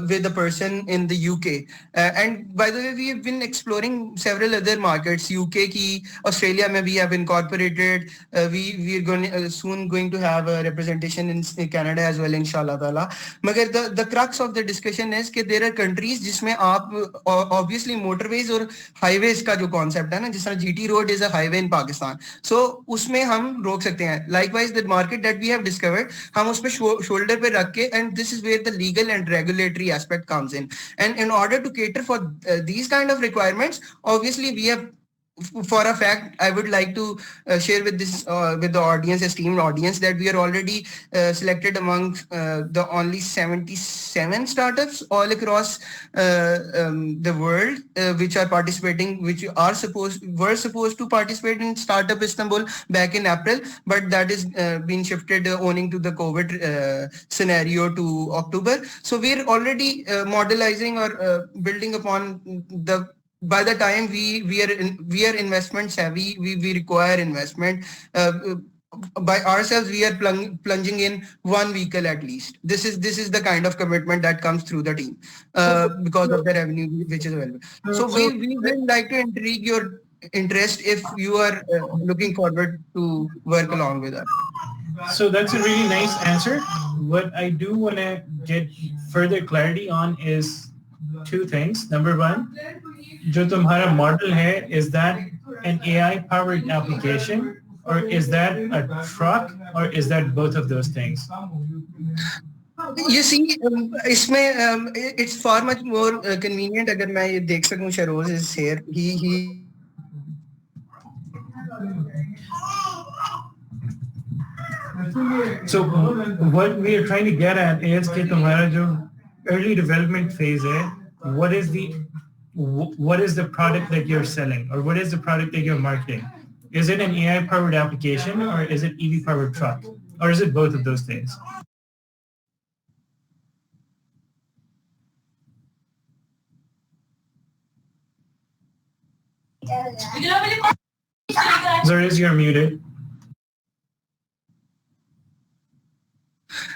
with a person in the UK. And by the way, we have been exploring several other markets. UK की, Australia में we have incorporated. We are soon going to have a representation in Canada as well, inshallah ta'ala. मगर the crux of the discussion is कि there are countries जिसमें आप obviously motorways और highways का जो concept है ना, जिस तरह GT road is a highway in Pakistan. So उसमें हम रोक सकते हैं. Likewise, the market that we have discovered, हम उस पे shoulder पे रख के, and this is where the legal and regulatory aspect comes in. And in order to cater for these kind of requirements, obviously we have for a fact, I would like to share with this with the audience, esteemed audience, that we are already selected among the only 77 startups all across the world which are participating, which were supposed to participate in Startup Istanbul back in April, but that is been shifted owing to the COVID scenario to October. So we're already modelizing or building upon the. By the time we are investment savvy, we require investment. By ourselves, we are plunging in one vehicle at least. This is the kind of commitment that comes through the team because of the revenue which is available. So we would like to intrigue your interest if you are looking forward to work along with us. So that's a really nice answer. What I do want to get further clarity on is two things. Number one, जो तुम्हारा model है, is that an AI powered application, or is that a truck, or is that both of those things? You see, it's far much more convenient. अगर मैं ये देख सकूं, Sharoz is here. He So what we are trying to get at is कि तुम्हारा जो early development phase है, what is the product that you're selling, or what is the product that you're marketing? Is it an AI powered application, or is it EV powered truck, or is it both of those things? Zorays, you're muted.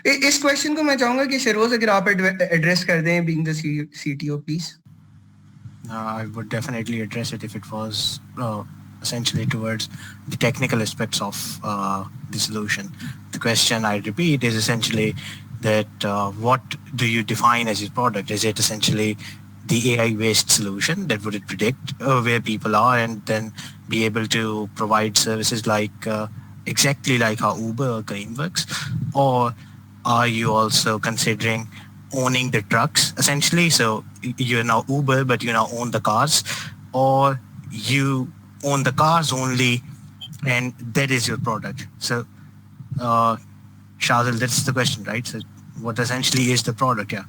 इस question को मैं चाहूंगा कि शरोज अगर आप address कर दें, being the CTO, please. I would definitely address it if it was essentially towards the technical aspects of the solution. The question, I repeat, is essentially that what do you define as your product? Is it essentially the AI-based solution that would it predict where people are and then be able to provide services like exactly like how Uber or Careem works? Or are you also considering owning the trucks essentially? So you're now Uber, but you now own the cars, or you own the cars only and that is your product. So Shazil, that's the question, right? So what essentially is the product? Yeah.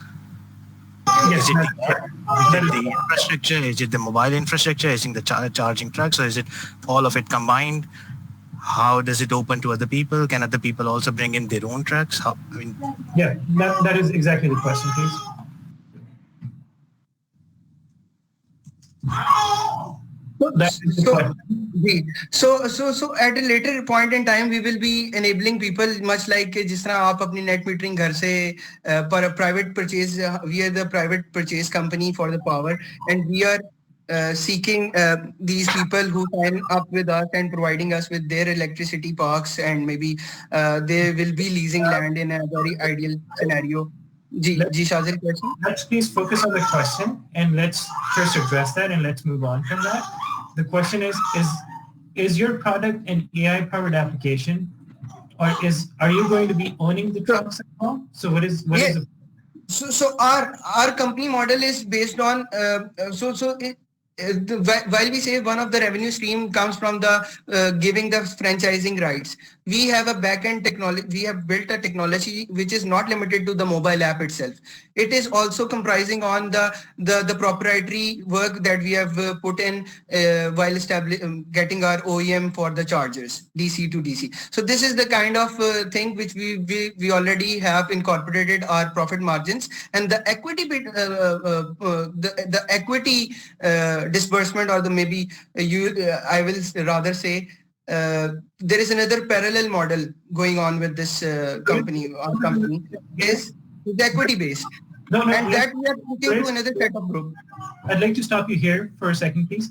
Yes, is it the infrastructure? Is it the mobile infrastructure? Is it the charging trucks? Or is it all of it combined? How does it open to other people? Can other people also bring in their own trucks? Yeah, that is exactly the question, please. So at a later point in time, we will be enabling people much like जिस तरह आप अपनी net metering घर से पर a private purchase, we are the private purchase company for the power, and we are seeking these people who sign up with us and providing us with their electricity parks, and maybe they will be leasing land in a very ideal scenario. Shazil, question? Let's please focus on the question and let's first address that and let's move on from that. The question is your product an AI-powered application, or are you going to be owning the trucks at all? So what is the... So our company model is based on while we say one of the revenue stream comes from the giving the franchising rights, we have a back-end technology. We have built a technology which is not limited to the mobile app itself. It is also comprising on the proprietary work that we have put in while getting our OEM for the chargers, DC to DC. So this is the kind of thing which we already have incorporated our profit margins, and the equity bit, the equity disbursement, or the maybe I will rather say there is another parallel model going on with this company. Our company is equity based, and that we are looking to another set of group. I'd like to stop you here for a second, please.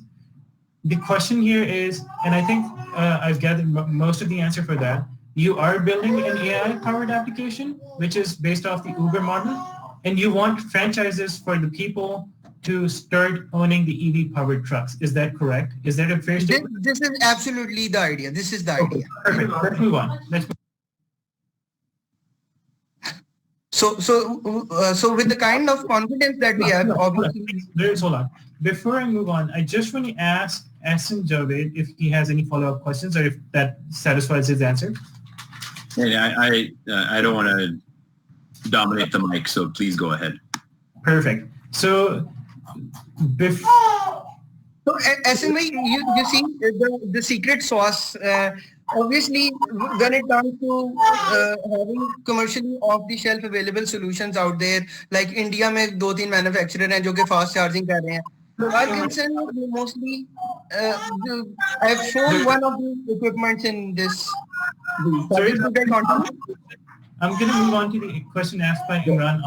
The question here is, and I think I've gathered most of the answer for that. You are building an AI-powered application, which is based off the Uber model, and you want franchises for the people to start owning the EV-powered trucks. Is that correct? Is that a fair statement? This is absolutely the idea. This is the idea. Perfect. Let's move on. So with the kind of confidence that we have, obviously. Hold on. Before I move on, I just want to ask ask Javed if he has any follow-up questions or if that satisfies his answer. Yeah, I don't want to dominate the mic, so please go ahead. Perfect. So, So, SN, you see the secret sauce. Obviously, when it comes to having commercially off-the-shelf available solutions out there, like India में 2-3 manufacturer हैं जो कि fast charging कर रहे हैं. Our concern is mostly, I've shown one of the equipments in this. Sorry, To get continue? I'm going to move on to the question asked by Imran.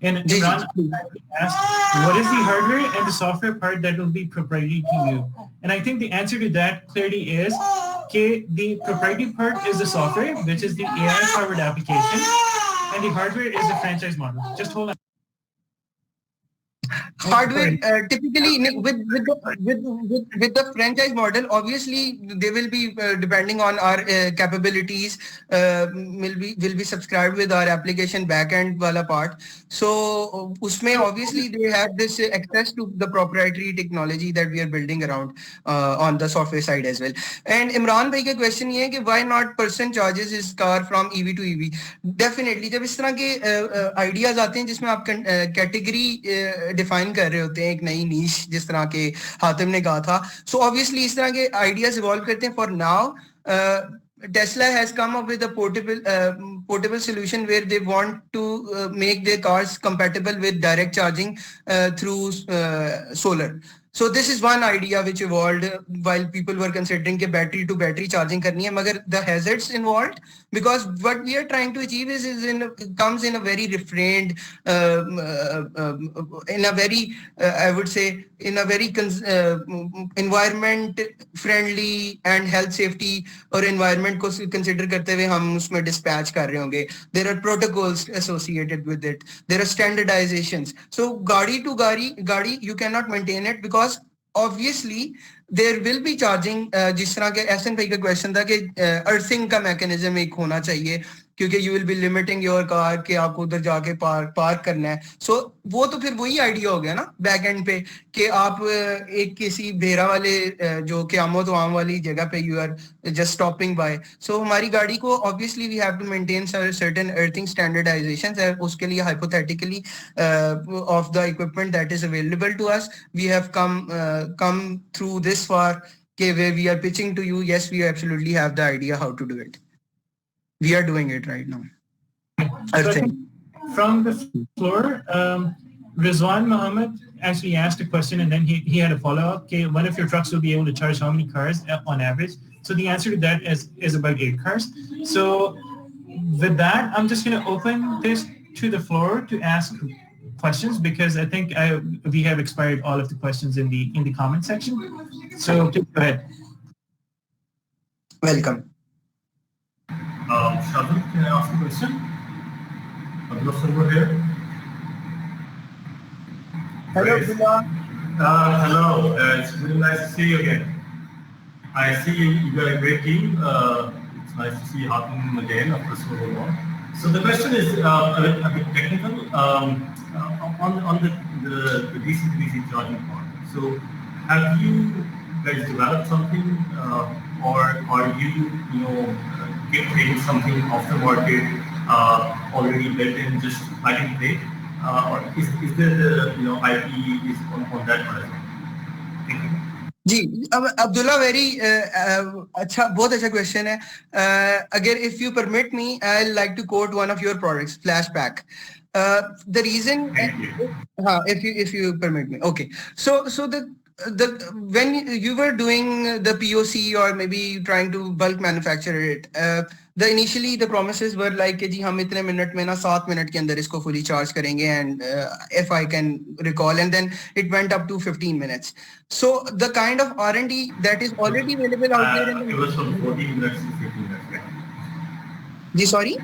And Imran asked, what is the hardware and the software part that will be proprietary to you? And I think the answer to that clearly is, okay, the proprietary part is the software, which is the AI-powered application, and the hardware is the franchise model. Just hold on. Hardware typically with the franchise model, obviously they will be depending on our capabilities, will be subscribed with our application backend wala part. So usme obviously they have this access to the proprietary technology that we are building around on the software side as well. And Imran bhai ka question ye hai ki why not person charges his car from EV to EV? Definitely जब इस तरह के ideas आते हैं जिसमें आप category define कर रहे होते हैं एक नई नीश जिस तरह के हातिम ने कहा था सो ऑब्वियसली इस तरह के आइडियाज इवॉल्व करते हैं for now Tesla has come up with a portable solution where they want to make their cars compatible with direct charging through solar. So this is one idea which evolved while people were considering ke battery to battery charging karni hai, magar the hazards involved, because what we are trying to achieve comes in a very refrained, in a very I would say in a very environment friendly and health safety or environment ko consider karte hue hum usme dispatch kar rahe honge. There are protocols associated with it, there are standardizations. So gadi to gadi you cannot maintain it because obviously there will be charging. जिस तरह के SN भाई का question था कि earthing का mechanism एक होना चाहिए क्योंकि you will be limiting your car कि आपको उधर जाके पार्क करना है. So वो तो फिर वही आइडिया हो गया ना बैक एंड पे कि आप एक किसी भेरा वाले जो क़यामो तो आम वाली जगह पे you are just stopping by. So हमारी गाड़ी को obviously we have to maintain certain earthing standardizations. उसके लिए hypothetically of the equipment that is available to us, we have come through this far where we are pitching to you. Yes, we absolutely have the idea how to do it. We are doing it right now. So from the floor, Rizwan Muhammad actually asked a question and then he had a follow-up. Okay, one of your trucks will be able to charge how many cars on average? So the answer to that is about 8 cars. So with that, I'm just going to open this to the floor to ask questions because I think we have expired all of the questions in the comment section. So please go ahead. Welcome. Shazam, can I ask a question? Abdullah over here. Hello, Abdullah. Hello, it's really nice to see you again. I see you got a great team. It's nice to see you happen again after so long. So the question is a bit technical on the DC-to-DC charging part. So have you guys developed something or are you getting something off the market already built in, just plug and play, or is there the IP is on that part as well? Thank you. जी Abdullah very अच्छा बहुत अच्छा question है. अगर if you permit me, I like to quote one of your products, Flashback. The reason, if you permit me, okay. So the when you were doing the POC or maybe trying to bulk manufacture it, initially the promises were like कि जी हम इतने minute में ना 7 minute के अंदर इसको fully charge करेंगे, and if I can recall, and then it went up to 15 minutes. So the kind of R&D that is already available out there in the it was from 14 minutes to 15 minutes. Right? Ji sorry.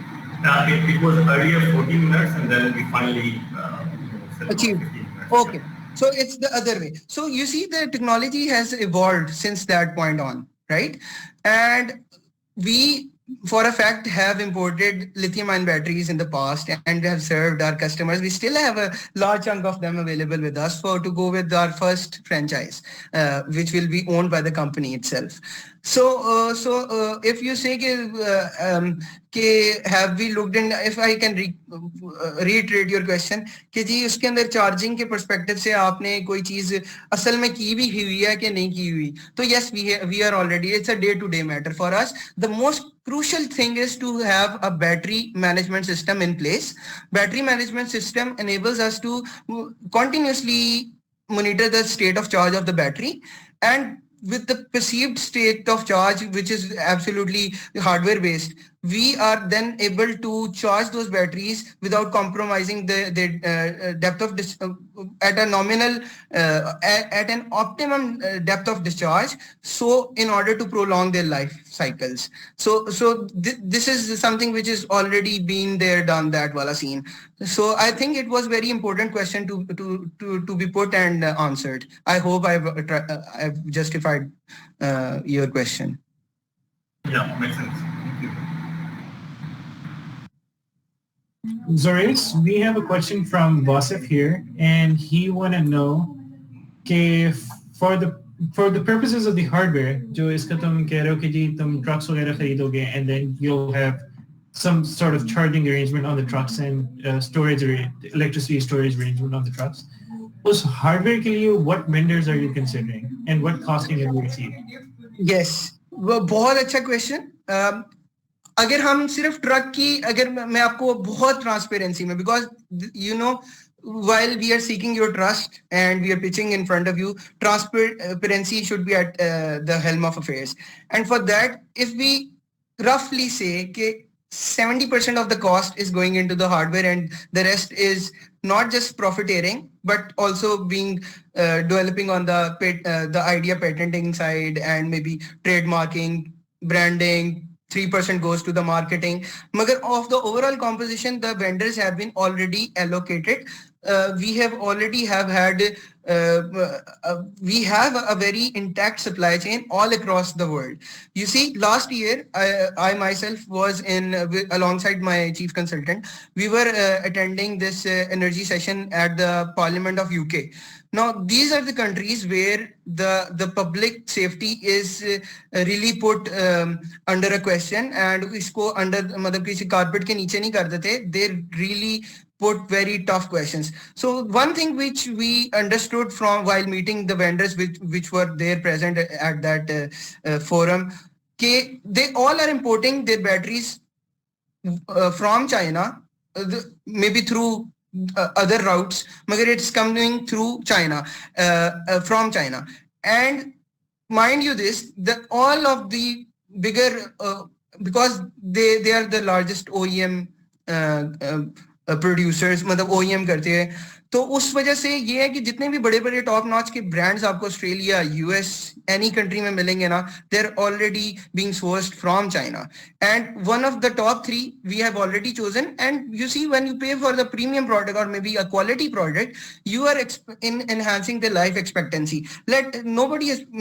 It was earlier 14 minutes and then we finally achieved. Okay. So it's the other way. So you see the technology has evolved since that point on, right? And we for a fact have imported lithium-ion batteries in the past and have served our customers. We still have a large chunk of them available with us to go with our first franchise, which will be owned by the company itself. So, if you say have we looked in, if I can reiterate your question, कि जी उसके अंदर charging के perspective से आपने कोई चीज असल में की भी हुई है कि नहीं की हुई, तो yes, we are already, it's a day-to-day matter for us. The most crucial thing is to have a battery management system in place. Battery management system enables us to continuously monitor the state of charge of the battery, and with the perceived state of charge, which is absolutely hardware based, we are then able to charge those batteries without compromising the depth of at a nominal at an optimum depth of discharge, so in order to prolong their life cycles. So this is something which is already been there, done that wala scene. So I think it was very important question to be put and answered. I hope I've justified your question. Yeah, makes sense. Thank you. Zorays, we have a question from Wasif here, and he want to know if for the purposes of the hardware, जो इसका तुम कह रहे हो कि जी तुम trucks वगैरह खरीदोगे, and then you'll have some sort of charging arrangement on the trucks and electricity storage arrangement on the trucks. उस hardware के लिए what vendors are you considering, and what costing have you received? Yes, वो बहुत अच्छा question. अगर हम सिर्फ truck की, अगर मैं आपको बहुत ट्रांसपेरेंसी में, because you know while we are seeking your trust and we are pitching in front of you, transparency should be at the helm of affairs. And for that, if we roughly say that 70% of the cost is going into the hardware and the rest is not just profiteering, but also being developing on the idea patenting side and maybe trademarking, branding, 3% goes to the marketing. Magar of the overall composition, the vendors have been already allocated. We have a very intact supply chain all across the world. You see, last year, I myself was alongside my chief consultant. We were attending this energy session at the Parliament of UK. Now, these are the countries where the public safety is really put under a question, and isko under मतलब किसी carpet के नीचे नहीं कर देते. They really put very tough questions. So one thing which we understood from while meeting the vendors which were there present at that forum, they all are importing their batteries from China, maybe through other routes, but it's coming through China, from China. And mind you this, all of the bigger, because they are the largest OEM producers, मतलब OEM करते हैं, तो उस वजह से ये है कि जितने भी बड़े बड़े टॉप नॉच के ब्रांड्स आपको ऑस्ट्रेलिया, यूएस, एनी कंट्री में मिलेंगे ना, they are already being sourced from China. And one of the top 3 we have already chosen. And you see when you pay for the premium product और may be a quality product, you are in enhancing the life expectancy.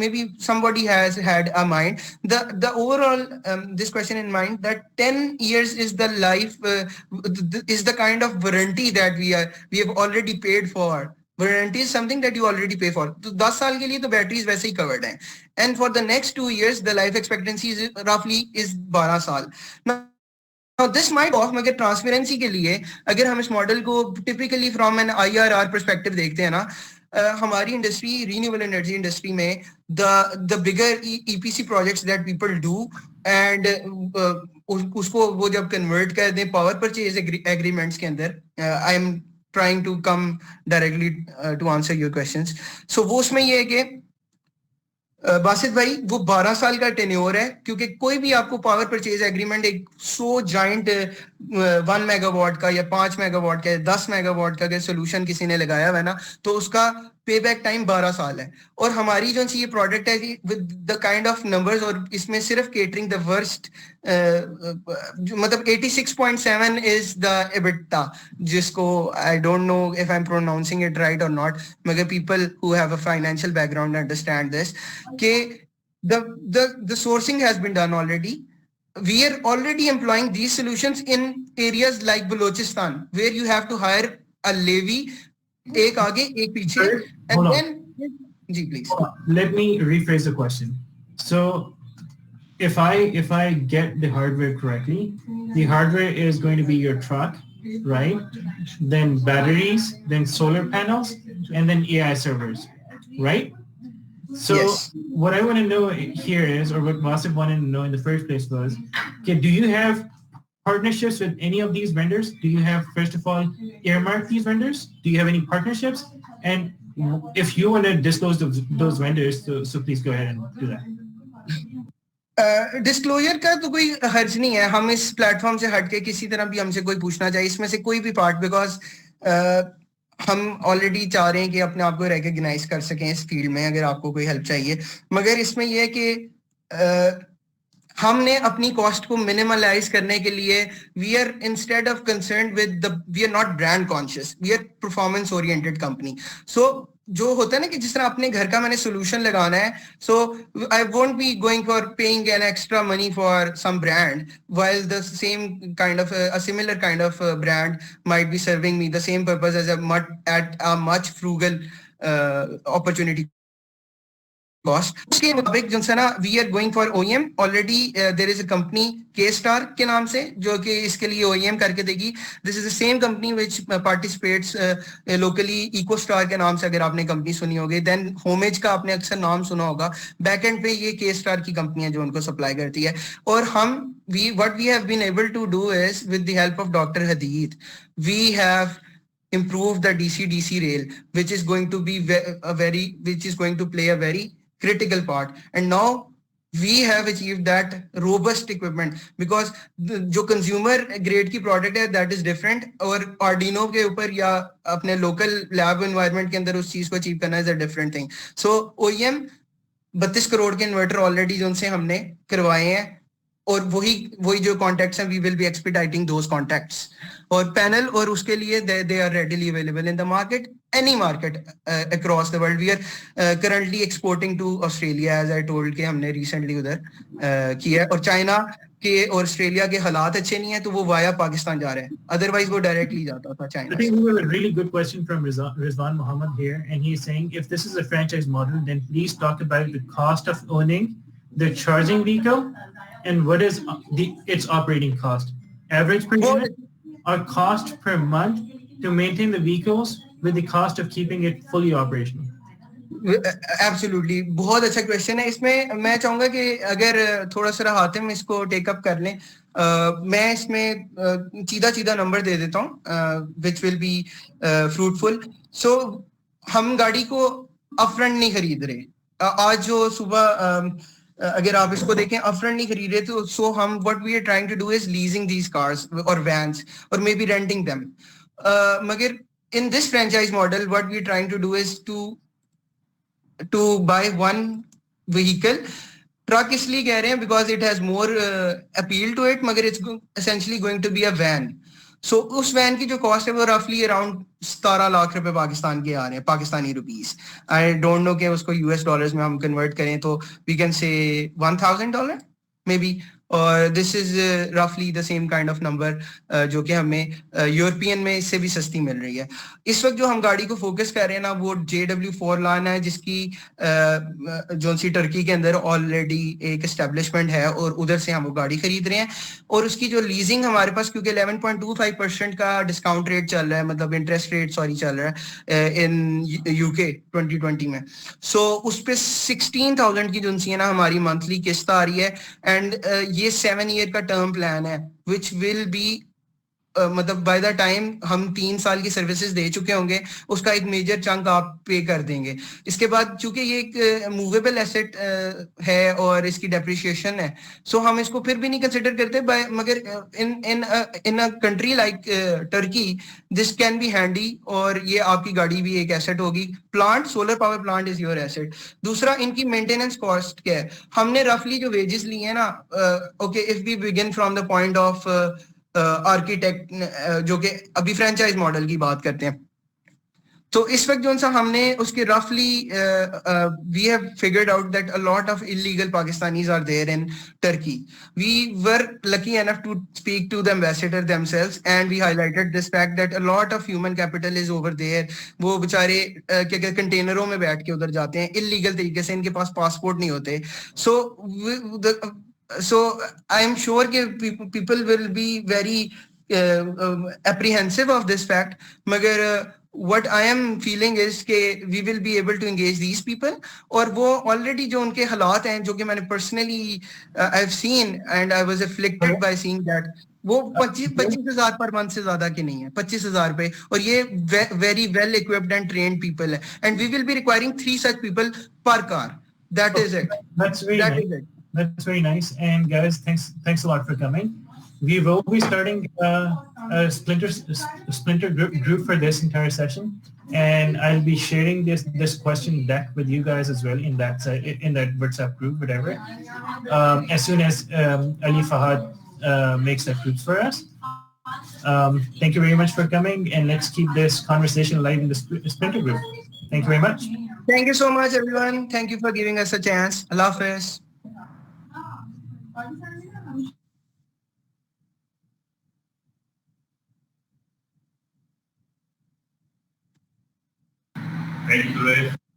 Maybe somebody has had a mind, the overall this question in mind, that 10 years is the life, is the kind of warranty that we have already paid for. Warranty is something that you already pay for. तो 10 साल के लिए तो batteries वैसे ही covered हैं. And for the next 2 years, the life expectancy is roughly 12 साल. Now this might off, मगर transparency के लिए अगर हम इस मॉडल को typically from an IRR perspective देखते हैं ना, हमारी इंडस्ट्री, रिन्यूएबल एनर्जी इंडस्ट्री में the bigger EPC projects that people do, and उसको वो जब कन्वर्ट कर दें पावर परचेज एग्रीमेंट्स के अंदर, I am trying to come directly to answer your questions. So वो उसमें ये है कि बासित भाई वो 12 साल का टेन्योर है, क्योंकि कोई भी आपको पावर परचेज एग्रीमेंट एक 100 जाइंट 1 मेगावाट का या 5 मेगावाट का या 10 मेगावाट का सोल्यूशन किसी ने लगाया हुआ है ना, तो उसका पे बैक टाइम 12 साल है. और हमारी जो ये प्रोडक्ट है with the kind of numbers, और इसमें सिर्फ केटरिंग द वर्स्ट, मतलब 86.7 इज द एबिटा, जिसको I don't know if I am pronouncing it right और नॉट, मगर people who have a financial background understand this, कि the sourcing has been done already. we are already employing these solutions in areas like Balochistan, where you have to hire a levy, ek aage, ek piche, and then, ji, please. Let me rephrase the question. So if I get the hardware correctly, the hardware is going to be your truck, right? Then batteries, then solar panels, and then AI servers, right? So Yes. what I want to know here is, or what Wasif wanted to know in the first place was, okay, do you have partnerships with any of these vendors? Do you have, first of all, earmarked these vendors? Do you have any partnerships? And if you want to disclose those vendors, so please go ahead and do that. Disclosure का तो कोई हर्ज नहीं है, हम इस platform से हटके किसी तरह भी हमसे कोई पूछना चाहिए इसमें से कोई भी पार्ट, बिकॉज हम ऑलरेडी चाह रहे हैं कि अपने आप को रिकॉग्नाइज कर सकें इस फील्ड में, अगर आपको कोई हेल्प चाहिए. मगर इसमें यह है कि हमने अपनी कॉस्ट को मिनिमलाइज करने के लिए we are instead of concern with the, we are not brand conscious, we are performance oriented company. So जो होता है ना कि जिस तरह अपने घर का मैंने सोल्यूशन लगाना है, so I won't be going for paying an extra money for some brand while the same kind of a similar kind of brand might be serving me the same purpose as a much frugal opportunity cost. उसके मुताबिक जो है ना, we are going for OEM. Already there is a company K-Star के नाम से जो कि इसके लिए OEM करके देगी. This is the same company which participates locally EcoStar के नाम से, अगर आपने कंपनी सुनी होगी. देन होमेज का आपने अक्सर नाम सुना होगा. बैकएंड पे ये K-Star की कंपनी है जो उनको सप्लाई करती है. और हम what we have been able to do is, with the help of Dr. Hadid, we have improved the DC-DC rail, which is going to be which is going to play a very critical part. And now we have achieved that robust equipment, because जो consumer grade की product है that is different, और Arduino के ऊपर या अपने local lab environment के अंदर उस चीज को achieve करना is a different thing. So OEM 32 crore के इन्वर्टर ऑलरेडी जो उनसे हमने करवाए हैं, और वही जो कॉन्टैक्ट्स हैं, we will be expediting those contacts. और पैनल और उसके लिए they are readily available in the market, any market across the world. We are currently exporting to Australia, as I told के हमने रिसेंटली उधर किया. और चाइना के और ऑस्ट्रेलिया के हालात अच्छे नहीं है तो वो वाया पाकिस्तान जा रहे हैं, अदरवाइज वो डायरेक्टली जाता था China. I think we have a really good question from Rizwan Muhammad here, and he's saying, if this is a franchise model, then please talk about the cost of owning the charging vehicle and what is its operating cost, average per unit, or cost per month to maintain the vehicles with the cost of keeping it fully operational. Absolutely, बहुत अच्छा question है. इसमें मैं चाहूंगा कि अगर थोड़ा सा हातिम इसको टेकअप कर लें. मैं इसमें सीधा नंबर दे देता हूँ विच विल बी फ्रूटफुल. सो हम गाड़ी को अपफ्रंट नहीं खरीद रहे. आज जो सुबह अगर आप इसको देखें, अपफ्रंट नहीं खरीद रहे, तो सो हम what we are trying to do is leasing these cars और वैन्स और मे बी रेंटिंग देम. मगर in this franchise model, what we're trying to do is to buy one vehicle. Truck इसलिए कह रहे हैं because it has more appeal to it, मगर it's essentially going to be a van. So उस van की जो cost है वो रफली अराउंड 17 लाख रुपए पाकिस्तान के आ रहे हैं, Pakistani rupees. I don't know कि उसको US डॉलर्स में हम कन्वर्ट करें तो we can say $1,000 maybe. और दिस इज रफली the same kind of number जो कि हमें यूरोपियन में इससे भी सस्ती मिल रही है. इस वक्त जो हम गाड़ी को फोकस कर रहे हैं ना, वो JW4 लाना है, जिसकी जोनसी टर्की के अंदर ऑलरेडी एक एस्टेब्लिशमेंट है और उधर से हम वो गाड़ी खरीद रहे हैं. और उसकी जो लीजिंग हमारे पास, क्योंकि 11.25% का डिस्काउंट रेट चल रहा है, मतलब इंटरेस्ट रेट चल रहा है इन UK 2020 में. सो उस पर 16,000 की जोनसी है ना हमारी मंथली किस्त आ रही है. एंड ये 7 ईयर का टर्म प्लान है विच विल बी मतलब बाय द टाइम हम 3 साल की सर्विसेज दे चुके होंगे, उसका एक मेजर चंक आप पे कर देंगे. इसके बाद चूंकि ये एक मूवेबल एसेट है और इसकी डेप्रिसिएशन है, सो हम इसको फिर भी नहीं कंसिडर करते. मगर in a country like Turkey this can be handy, और ये आपकी गाड़ी भी एक एसेट होगी. Plant, solar power plant is your asset. दूसरा, इनकी मेंटेनेंस कॉस्ट क्या है. हमने रफली जो वेजेस लिए हैं ना, okay, if we begin from the point of architect, जो कि अभी फ्रेंचाइज मॉडल की बात करते हैं, तो इस वक्त जो सा हमने उसके roughly we have figured out that a lot of illegal Pakistanis are there in Turkey. We were lucky enough to speak to the ambassador themselves, and we highlighted this fact that a lot of human capital is over there. वो बेचारे क्या कंटेनरों में बैठ के उधर जाते हैं illegal तरीके से, इनके पास passport नहीं होते. So I am sure that people will be very apprehensive of this fact. Magar what I am feeling is कि we will be able to engage these people, और वो already जो उनके हालात हैं जो कि मैंने personally I've seen and I was afflicted by seeing that, वो 25,000 पर month से ज़्यादा के नहीं है, 25,000 पे, और ये very well equipped and trained people है, and we will be requiring 3 such people per car. That is it. That's very nice. That's very nice. And guys, thanks a lot for coming. We will be starting a splinter group for this entire session, and I'll be sharing this question deck with you guys as well in that WhatsApp group, whatever. As soon as Ali Fahad makes that group for us. Thank you very much for coming, and let's keep this conversation alive in the splinter group. Thank you very much. Thank you so much, everyone. Thank you for giving us a chance. Allah Hafiz. Thank you, Zorays.